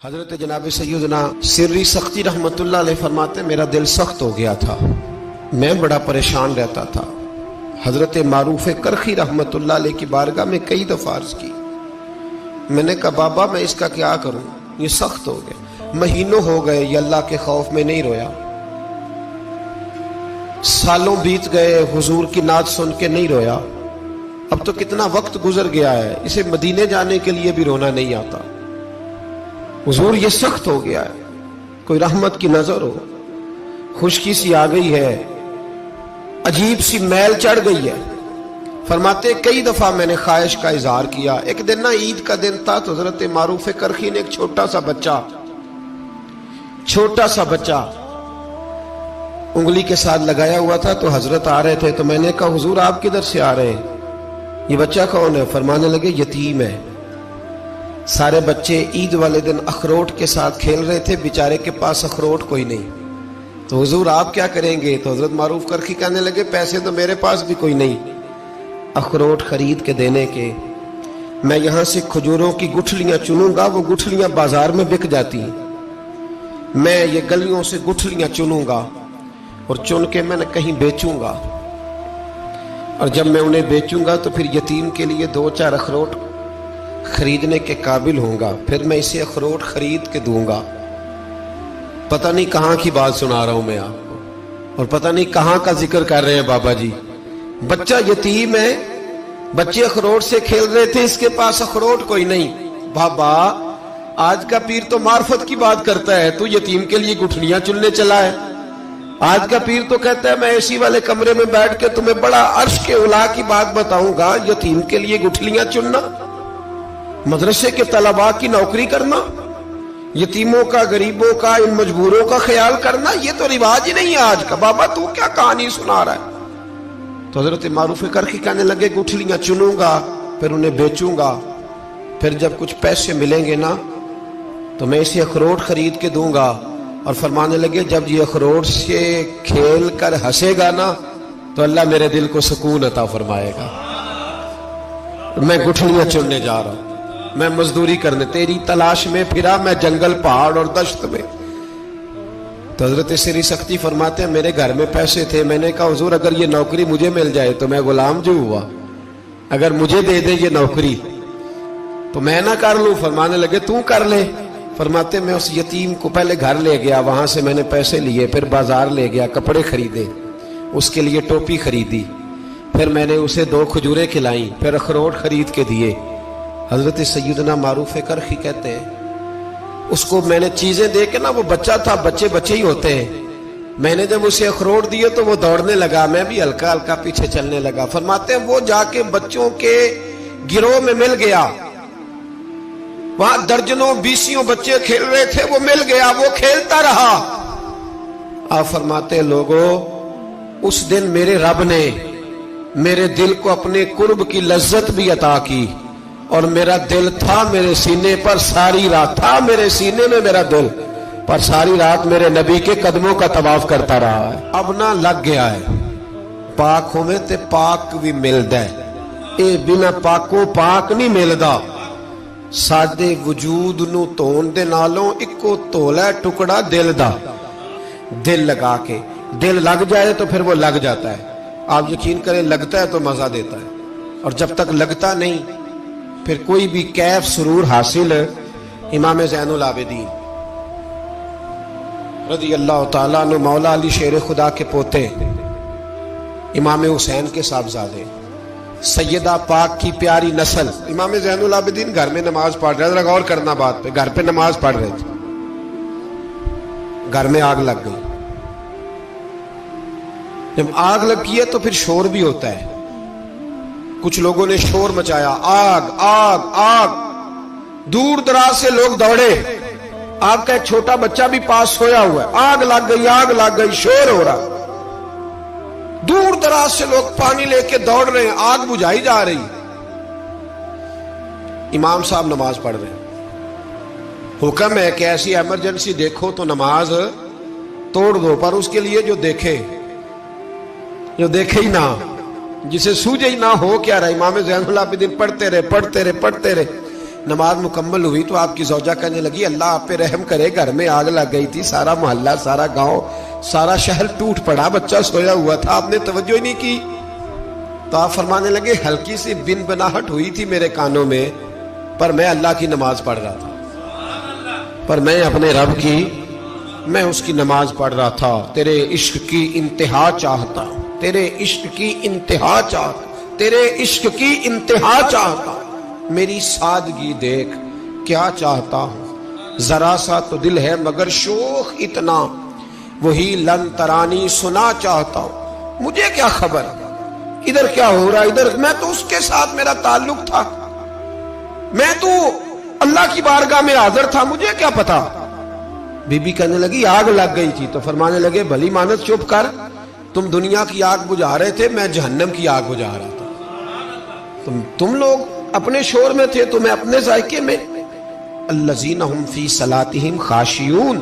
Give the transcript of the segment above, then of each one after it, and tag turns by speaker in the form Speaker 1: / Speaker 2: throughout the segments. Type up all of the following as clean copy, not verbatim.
Speaker 1: हजरत जनाब सैयदना सिर्री सख्ती रहमतुल्लाह अलैह फरमाते मेरा दिल सख्त हो गया था, मैं बड़ा परेशान रहता था। हजरत मारूफ करखी रहमतुल्लाह अलैह की बारगाह में कई दफा अर्ज की। मैंने कहा बाबा मैं इसका क्या करूं, ये सख्त हो गया। महीनों हो गए ये अल्लाह के खौफ में नहीं रोया, सालों बीत गए हुजूर की नात सुन के नहीं रोया। अब तो कितना वक्त गुजर गया है, इसे मदीने जाने के लिए भी रोना नहीं आता। हुजूर ये सख्त हो गया है, कोई रहमत की नजर हो, खुशकी सी आ गई है, अजीब सी मैल चढ़ गई है। फरमाते कई दफा मैंने ख्वाहिश का इजहार किया। एक दिन ना ईद का दिन था तो हजरत मारूफ करखी ने एक छोटा सा बच्चा उंगली के साथ लगाया हुआ था, तो हजरत आ रहे थे। तो मैंने कहा हुजूर आप किधर से आ रहे हैं, ये बच्चा कौन है? फरमाने लगे यतीम है। सारे बच्चे ईद वाले दिन अखरोट के साथ खेल रहे थे, बेचारे के पास अखरोट कोई नहीं। तो हुजूर आप क्या करेंगे? तो हजरत मारूफ करखी कहने लगे पैसे तो मेरे पास भी कोई नहीं अखरोट खरीद के देने के। मैं यहां से खजूरों की गुठलियां चुनूंगा, वो गुठलियां बाजार में बिक जाती हैं। मैं ये गलियों से गुठलियां चुनूंगा और चुन के मैंने कहीं बेचूंगा, और जब मैं उन्हें बेचूंगा तो फिर यतीम के लिए 2-4 अखरोट खरीदने के काबिल होऊंगा, फिर मैं इसे अखरोट खरीद के दूंगा। पता नहीं कहां की बात सुना रहा हूं मैं आपको, और पता नहीं कहां का जिक्र कर रहे हैं बाबा जी। बच्चा यतीम है, बच्चे अखरोट से खेल रहे थे, इसके पास अखरोट कोई नहीं। बाबा आज का पीर तो मार्फत की बात करता है, तू यतीम के लिए गुठलियां चुनने चला है। आज का पीर तो कहता है मैं एसी वाले कमरे में बैठ के तुम्हें बड़ा अर्श के उला की बात बताऊंगा, यतीम के लिए गुठलियां चुनना, मदरसे के तलबा की नौकरी करना, यतीमों का, गरीबों का, इन मजबूरों का ख्याल करना, ये तो रिवाज ही नहीं है आज का। बाबा तू क्या कहानी सुना रहा है? तो हजरत मारूफ करखी कहने लगे गुठलियां चुनूंगा, फिर उन्हें बेचूंगा, फिर जब कुछ पैसे मिलेंगे ना तो मैं इसे अखरोट खरीद के दूंगा। और फरमाने लगे जब ये अखरोट से खेल कर हंसेगा ना तो अल्लाह मेरे दिल को सुकून अता फरमाएगा। मैं गुठलियां चुनने जा रहा हूं, मैं मजदूरी करने तेरी तलाश में फिरा, मैं जंगल, पहाड़ और दश्त में। तो हजरत सिरी सख्ती फरमाते हैं मेरे घर में पैसे थे। मैंने कहा हुजूर अगर ये नौकरी मुझे मिल जाए तो मैं गुलाम जो हुआ, अगर मुझे दे दे ये नौकरी तो मैं ना कर लूं। फरमाने लगे तू कर ले। फरमाते मैं उस यतीम को पहले घर ले गया, वहां से मैंने पैसे लिए, फिर बाजार ले गया, कपड़े खरीदे, उसके लिए टोपी खरीदी, फिर मैंने उसे 2 खजूरें खिलाई, फिर अखरोट खरीद के दिए। हजरत सैयदना मारूफ करखी कहते हैं उसको मैंने चीजें दे के ना, वो बच्चा था, बच्चे ही होते हैं, मैंने जब उसे अखरोट दिए तो वो दौड़ने लगा, मैं भी हल्का हल्का पीछे चलने लगा। फरमाते हैं वो जाके बच्चों के गिरोह में मिल गया, वहां दर्जनों बीसियों बच्चे खेल रहे थे, वो मिल गया, वो खेलता रहा। आप फरमाते लोगों उस दिन मेरे रब ने मेरे दिल को अपने कुर्ब की लज्जत भी अता की, और मेरा दिल था मेरे सीने पर सारी रात, था मेरे सीने में मेरा दिल, पर सारी रात मेरे नबी के कदमों का तवाफ करता रहा है। अब ना लग गया है पाक होवे ते पाक भी मिलदा है, ए बिना पाको पाक नहीं मिलदा। साडे वजूद नू धोण दे नालों इक्को धोला टुकड़ा दिल दा। दिल लगा के, दिल लग जाए तो फिर वो लग जाता है। आप यकीन करें लगता है तो मजा देता है, और जब तक लगता नहीं फिर कोई भी कैफ सुरूर हासिल। इमाम ज़ैनुल आबिदीन रज़ी अल्लाह ताला अन्हु मौला अली शेर खुदा के पोते, इमाम हुसैन के साहबजादे, सैयदा पाक की प्यारी नस्ल। इमाम ज़ैनुल आबिदीन घर में नमाज पढ़ रहे थे, गौर करना बात पे, घर पे नमाज पढ़ रहे थे, घर में आग लग गई। जब आग लगी है तो फिर शोर भी होता है, कुछ लोगों ने शोर मचाया, आग आग आग, दूर दराज से लोग दौड़े। आपका एक छोटा बच्चा भी पास सोया हुआ है, आग लग गई, शोर हो रहा, दूर दराज से लोग पानी लेके दौड़ रहे हैं, आग बुझाई जा रही। इमाम साहब नमाज पढ़ रहे हैं, हुक्म है कि ऐसी इमरजेंसी देखो तो नमाज तोड़ दो, पर उसके लिए जो देखे ही ना, जिसे सूझे ही ना हो क्या रहा। इमाम ज़ैनुल आबिदीन पढ़ते रहे, नमाज मुकम्मल हुई तो आपकी ज़ौजा कहने लगी अल्लाह आप पे रहम करे, घर में आग लग गई थी, सारा मोहल्ला, सारा गांव, सारा शहर टूट पड़ा, बच्चा सोया हुआ था, आपने तवज्जो ही नहीं की। तो आप फरमाने लगे हल्की सी बिन बनाहट हुई थी मेरे कानों में, पर मैं अल्लाह की नमाज पढ़ रहा था, पर मैं अपने रब की, मैं उसकी नमाज पढ़ रहा था। तेरे इश्क की इंतहा चाहता, तेरे इश्क की इंतहा चाहता, तेरे इश्क की इंतहा चाहता, मेरी सादगी देख क्या चाहता हूं, जरा सा तो दिल है मगर शोख इतना, वही लन तरानी सुना चाहता हूं। मुझे क्या खबर इधर क्या हो रहा, इधर मैं तो उसके साथ मेरा ताल्लुक था, मैं तो अल्लाह की बारगाह में हाजिर था, मुझे क्या पता। बीबी कहने लगी आग लग गई थी। तो फरमाने लगे भली मानस चुप कर, तुम दुनिया की आग बुझा रहे थे, मैं जहन्नम की आग बुझा रहा था। तुम लोग अपने शोर में थे तो मैं अपने जायके में। अल्लज़ीना हुम फी सलातिहिम खाशियून,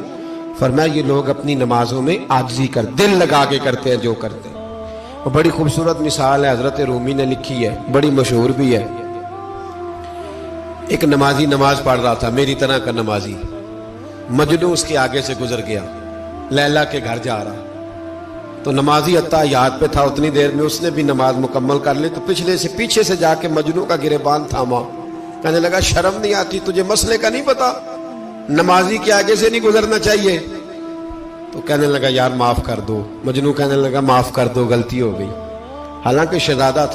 Speaker 1: फरमाया ये लोग अपनी नमाजों में आजिज़ी कर, दिल लगा के करते हैं जो करते हैं। और बड़ी खूबसूरत मिसाल है, हजरत रूमी ने लिखी है, बड़ी मशहूर भी है। एक नमाजी नमाज पढ़ रहा था, मेरी तरह का नमाजी, मजनू उसके आगे से गुजर गया, लैला के घर जा रहा। तो नमाजी अत्ता याद पे था, उतनी देर में उसने भी नमाज मुकम्मल कर ली। तो पीछे से जाके मजनू का गिरेबान थामा, कहने लगा शर्म नहीं आती तुझे, मसले का नहीं पता, नमाजी के आगे से नहीं गुजरना चाहिए। तो कहने लगा यार माफ कर दो। मजनू कहने लगा माफ कर दो, गलती हो गई। हालांकि शहजादा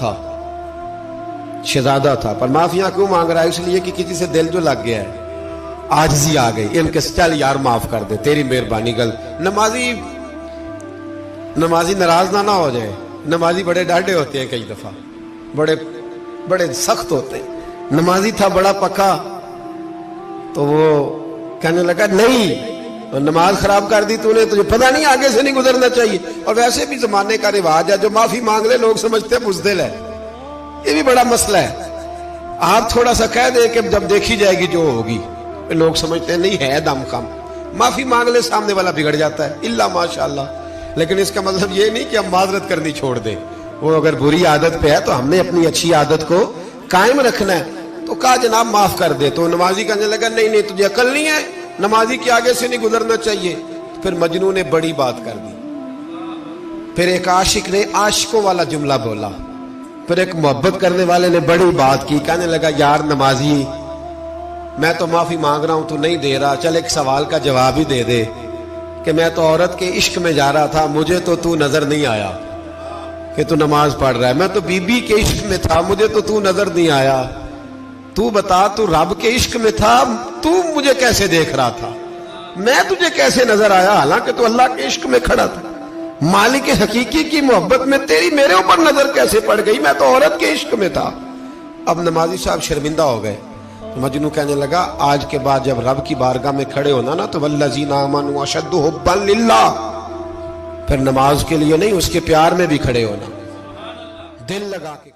Speaker 1: था, पर माफियां क्यों मांग रहा है? इसलिए कि किसी से दिल जो लग गया है, आजिज़ी आ गई, इनके चल यार माफ कर दे, तेरी मेहरबानी। नमाजी नाराज ना हो जाए। नमाजी बड़े डाढ़े होते हैं, कई दफा बड़े सख्त होते हैं। नमाजी था बड़ा पक्का, तो वो कहने लगा नहीं, तो नमाज खराब कर दी तूने, तुझे पता नहीं आगे से नहीं गुजरना चाहिए। और वैसे भी जमाने का रिवाज है, जो माफी मांग ले लोग समझते हैं बुज़दिल है, ये भी बड़ा मसला है। आप थोड़ा सा कह दे कि जब देखी जाएगी जो होगी, लोग समझते हैं नहीं है दम कम, माफी मांग ले, सामने वाला बिगड़ जाता है, इल्ला माशाअल्लाह। लेकिन इसका मतलब ये नहीं कि हम माजरत करनी छोड़ दें। वो अगर बुरी आदत पे है तो हमने अपनी अच्छी आदत को कायम रखना है। तो कहा जनाब माफ कर दे। तो नमाजी कहने लगा नहीं तुझे अकल नहीं है, नमाजी के आगे से नहीं गुजरना चाहिए। फिर मजनू ने बड़ी बात कर दी, फिर एक आशिक ने आशिकों वाला जुमला बोला, फिर एक मोहब्बत करने वाले ने बड़ी बात की, कहने लगा यार नमाजी मैं तो माफी मांग रहा हूं, तू नहीं दे रहा, चल एक सवाल का जवाब ही दे दे कि मैं तो औरत के इश्क में जा रहा था, मुझे तो तू नजर नहीं आया कि तू नमाज पढ़ रहा है। मैं तो बीबी के इश्क में था, मुझे तो तू नजर नहीं आया। तू बता, तू रब के इश्क में था, तू मुझे कैसे देख रहा था, मैं तुझे कैसे नजर आया, हालांकि तू अल्लाह के इश्क में खड़ा था। मालिक हकीकी की मोहब्बत में तेरी मेरे ऊपर नजर कैसे पड़ गई, मैं तो औरत के इश्क में था। अब नमाजी साहब शर्मिंदा हो गए। मजनू कहने लगा आज के बाद जब रब की बारगाह में खड़े होना ना, तो वल्लज़ीना आमनू अशद्दु हुब्बन लिल्लाह, फिर नमाज के लिए नहीं उसके प्यार में भी खड़े होना, दिल लगा के।